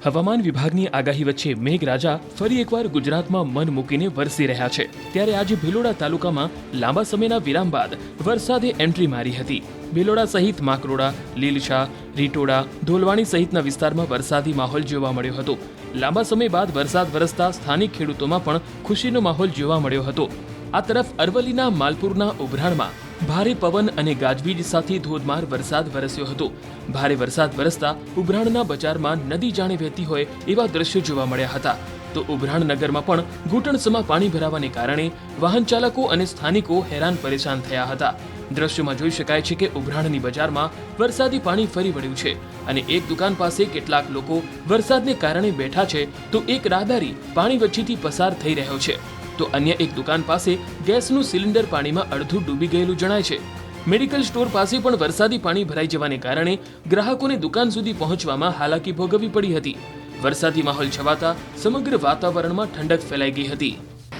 હવામાન વિભાગની આગાહી વચ્ચે મેઘરાજા ફરી એકવાર ગુજરાતમાં મન મૂકીને વરસી રહ્યા છે। ત્યારે આજે ભિલોડા તાલુકામાં લાંબા સમયના વિરામ બાદ વરસાદે એન્ટ્રી મારી હતી। ભિલોડા સહિત માકરોડા, લીલછા, રીટોડા, ધોલવાણી સહિતના વિસ્તારમાં વરસાદી માહોલ જોવા મળ્યો હતો। લાંબા સમય બાદ વરસાદ વરસતા સ્થાનિક ખેડૂતોમાં પણ ખુશીનો માહોલ જોવા મળ્યો હતો। આ તરફ અરવલ્લીના માલપુરના ઉભરાણમાં ભારે પવન અને ગાજવીજ સાથે ધોધમાર વરસાદ વરસ્યો હતો। ભારે વરસાદ વરસતા ઉભરાણના બજારમાં નદી જાણે વહેતી હોય એવા દ્રશ્યો જોવા મળ્યા હતા। તો ઉભરાણ નગરમાં પણ ઘૂંટણસમાં પાણી ભરાવાને કારણે વાહન ચાલકો અને સ્થાનિકો હેરાન પરેશાન થયા હતા। દ્રશ્યોમાં જોઈ શકાય છે કે ઉભરાણની બજારમાં વરસાદી પાણી ફરી વળ્યું છે અને એક દુકાન પાસે કેટલાક લોકો વરસાદને કારણે બેઠા છે તો એક રાહદારી પાણી વચ્ચેથી પસાર થઈ રહ્યો છે તો અન્ય એક દુકાન પાસે ગેસનું સિલિન્ડર પાણીમાં અડધું ડૂબી ગયેલું જણાય છે। મેડિકલ સ્ટોર પાસે પણ વરસાદી પાણી ભરાઈ જવાને કારણે ગ્રાહકોને દુકાન સુધી પહોંચવામાં હાલાકી ભોગવવી પડી હતી। વરસાદી માહોલ છવાતા સમગ્ર વાતાવરણમાં ઠંડક ફેલાઈ ગઈ હતી।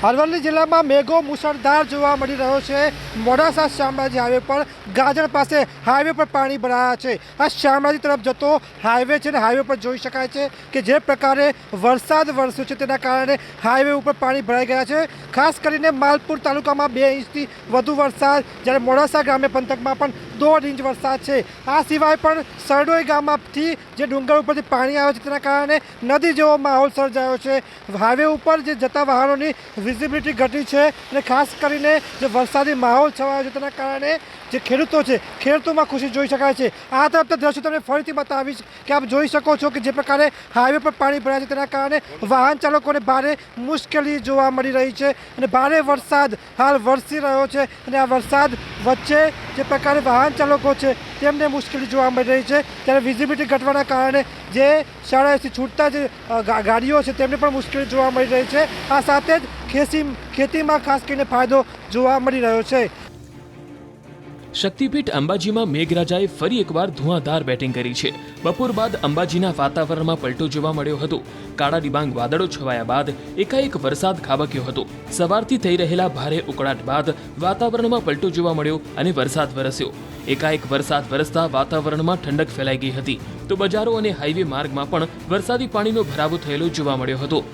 અરવલ્લી જિલ્લામાં મેઘો મુશળધાર જોવા મળી રહ્યો છે। મોડાસા શામળાજી હાઈવે પર ગાજણ પાસે હાઈવે પર પાણી ભરાયા છે। આ શામળાજી તરફ જતો હાઈવે છે ને હાઈવે પર જોઈ શકાય છે કે જે પ્રકારે વરસાદ વરસ્યો છે તેના કારણે હાઈવે ઉપર પાણી ભરાઈ ગયા છે। ખાસ કરીને માલપુર તાલુકામાં 2 ઇંચથી વધુ વરસાદ, જ્યારે મોડાસા ગ્રામ્ય પંથકમાં પણ 1.5 ઇંચ વરસાદ છે। આ સિવાય પણ સરડોઈ ગામમાંથી જે ડુંગર ઉપરથી પાણી આવે છે તેના કારણે નદી જેવો માહોલ સર્જાયો છે। હાઈવે ઉપર જે જતા વાહનોની વિઝિબિલિટી ઘટી છે અને ખાસ કરીને જે વરસાદી માહોલ છવાયો છે તેના કારણે જે ખેડૂતો છે ખેડૂતોમાં ખુશી જોઈ શકાય છે। આ તરફ દ્રશ્યો તમને ફરીથી બતાવીશ કે આપ જોઈ શકો છો કે જે પ્રકારે હાઈવે પર પાણી ભરાય છે તેના કારણે વાહન ચાલકોને ભારે મુશ્કેલી જોવા મળી રહી છે અને ભારે વરસાદ હાલ વરસી રહ્યો છે અને આ વરસાદ વચ્ચે જે પ્રકારે વાહન ચાલકો છે તેમને મુશ્કેલી જોવા મળી રહી છે। ત્યારે વિઝિબિલિટી ઘટવાના કારણે જે શાળાએથી છૂટતા જે ગાડીઓ છે તેમને પણ મુશ્કેલી જોવા મળી રહી છે। આ સાથે જ ખેતીમાં ખાસ કરીને ફાયદો જોવા મળી રહ્યો છે। શક્તિપીઠ અંબાજીમાં મેઘરાજાએ ફરી એકવાર ધુઆંધાર બેટિંગ કરી છે। બપોર બાદ અંબાજીના વાતાવરણમાં પલટો જોવા મળ્યો હતો। કાળા ડિબાંગ વાદળો છવાયા બાદ એકાએક વરસાદ ખાબક્યો હતો। સવારથી થઈ રહેલા ભારે ઉકળાટ બાદ વાતાવરણમાં પલટો જોવા મળ્યો અને વરસાદ વરસ્યો। એકાએક વરસાદ વરસતા વાતાવરણમાં ઠંડક ફેલાઈ ગઈ હતી તો બજારો અને હાઈવે માર્ગમાં પણ વરસાદી પાણીનો ભરાવો થયેલો જોવા મળ્યો હતો।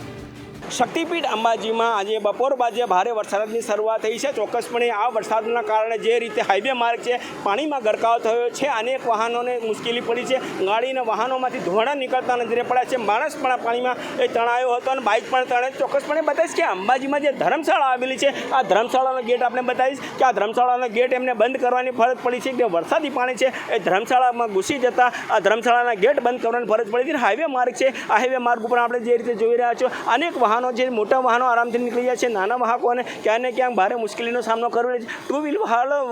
શક્તિપીઠ અંબાજીમાં આજે બપોર બાદ જે ભારે વરસાદની શરૂઆત થઈ છે, ચોક્કસપણે આ વરસાદના કારણે જે રીતે હાઈવે માર્ગ છે પાણીમાં ગરકાવ થયો છે, અનેક વાહનોને મુશ્કેલી પડી છે। ગાડીના વાહનોમાંથી ધોવાણા નીકળતા નજરે પડ્યા છે। માણસ પણ પાણીમાં તણાયો હતો અને બાઇક પણ તણે। ચોક્કસપણે બતાવીશ કે અંબાજીમાં જે ધર્મશાળા આવેલી છે આ ધર્મશાળાનો ગેટ આપણે બતાવીશ કે આ ધર્મશાળાનો ગેટ એમને બંધ કરવાની ફરજ પડી છે કે વરસાદી પાણી છે એ ધર્મશાળામાં ઘૂસી જતા આ ધર્મશાળાના ગેટ બંધ કરવાની ફરજ પડી છે। હાઈવે માર્ગ છે, આ હાઈવે માર્ગ ઉપર આપણે જે રીતે જોઈ રહ્યા છો અનેક વાહનો જે મોટા વાહનો આરામથી નીકળી જાય છે, નાના વાહકોને ક્યાંક ને ક્યાંક ભારે મુશ્કેલીનો સામનો કરવો પડે છે। ટુ વ્હીલ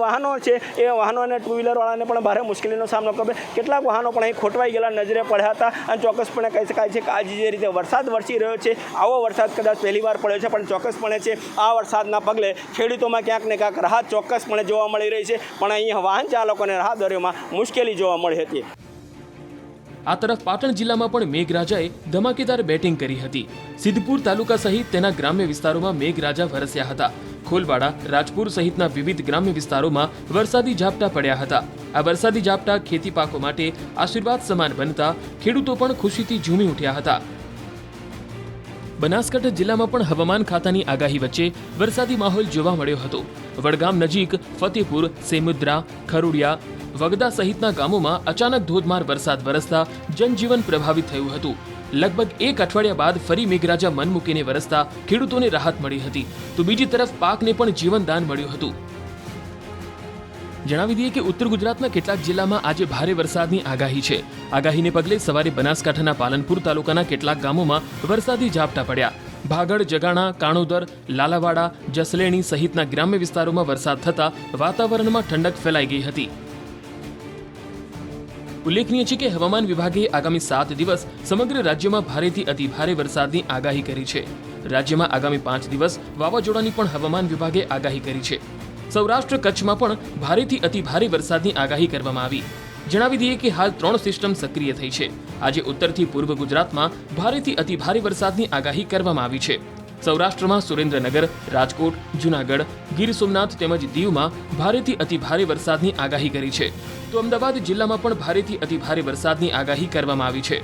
વાહનો છે એ વાહનો અને ટુ વ્હીલરવાળાને પણ ભારે મુશ્કેલીનો સામનો કરવો। કેટલાક વાહનો પણ અહીં ખોટવાઈ ગયેલા નજરે પડ્યા હતા અને ચોક્કસપણે કહી શકાય છે કે આજે જે રીતે વરસાદ વરસી રહ્યો છે આવો વરસાદ કદાચ પહેલીવાર પડ્યો છે, પણ ચોક્કસપણે છે આ વરસાદના પગલે ખેડૂતોમાં ક્યાંક ને ક્યાંક રાહત ચોક્કસપણે જોવા મળી રહી છે, પણ અહીં વાહન ચાલકોને રાહદારીઓમાં મુશ્કેલી જોવા મળી હતી। આ તરફ પાટણ જિલ્લામાં પણ મેઘરાજાએ ધમાકેદાર બેટિંગ કરી હતી। સિદ્ધપુર તાલુકા સહિત તેના ગ્રામ્ય વિસ્તારોમાં મેઘરાજા વરસ્યા હતા। ખોલવાડા, રાજપુર સહિતના વિવિધ ગ્રામ્ય વિસ્તારોમાં વરસાદી ઝાપટા પડ્યા હતા। આ વરસાદી ઝાપટા ખેતી પાકો માટે આશીર્વાદ સમાન બનતા ખેડૂતો પણ ખુશીથી ઝૂમી ઉઠ્યા હતા। બનાસકાંઠા જિલ્લામાં પણ હવામાન ખાતાની આગાહી વચ્ચે વરસાદી માહોલ જોવા મળ્યો હતો। વડગામ નજીક ફતેપુર, સેમુદ્રા, ખરુડિયા, વગદા સહિતના ગામોમાં અચાનક ધોધમાર વરસાદ વરસતા જનજીવન પ્રભાવિત થયું હતું। લગભગ 1 અઠવાડિયા બાદ ફરી મેઘરાજા મન મૂકીને વરસતા ખેડૂતોને રાહત મળી હતી તો બીજી તરફ પાકને પણ જીવનદાન મળ્યું હતું। જણાવી દઈએ કે ઉત્તર ગુજરાતના કેટલાક જિલ્લામાં આજે ભારે વરસાદની આગાહી છે। આગાહીને પગલે સવારે બનાસકાંઠાના પાલનપુર તાલુકાના કેટલાક ગામોમાં વરસાદી ઝાપટા પડ્યા। ભાગળ, જગાણા, કાણોદર, લાલાવાડા, જસલેણી સહિતના ગ્રામ્ય વિસ્તારોમાં વરસાદ થતા વાતાવરણમાં ઠંડક ફેલાઈ ગઈ હતી। ઉલ્લેખનીય છે કે હવામાન વિભાગે આગામી 7 દિવસ સમગ્ર રાજ્યમાં ભારેથી અતિભારે વરસાદની આગાહી કરી છે। રાજ્યમાં આગામી 5 દિવસ વાવાઝોડાની પણ હવામાન વિભાગે આગાહી કરી છે। સૌરાષ્ટ્ર કચ્છમાં પણ ભારેથી અતિભારે વરસાદની આગાહી કરવામાં આવી। જણાવી દઈએ કે હાલ 3 સિસ્ટમ સક્રિય થઈ છે। આજે ઉત્તરથી પૂર્વ ગુજરાતમાં ભારેથી અતિભારે વરસાદની આગાહી કરવામાં આવી છે। સૌરાષ્ટ્રમાં સુરેન્દ્રનગર, રાજકોટ, જૂનાગઢ, ગીર સોમનાથ તેમજ દીવમાં ભારેથી અતિભારે વરસાદની આગાહી કરી છે તો અમદાવાદ જિલ્લામાં પણ ભારેથી અતિભારે વરસાદની આગાહી કરવામાં આવી છે।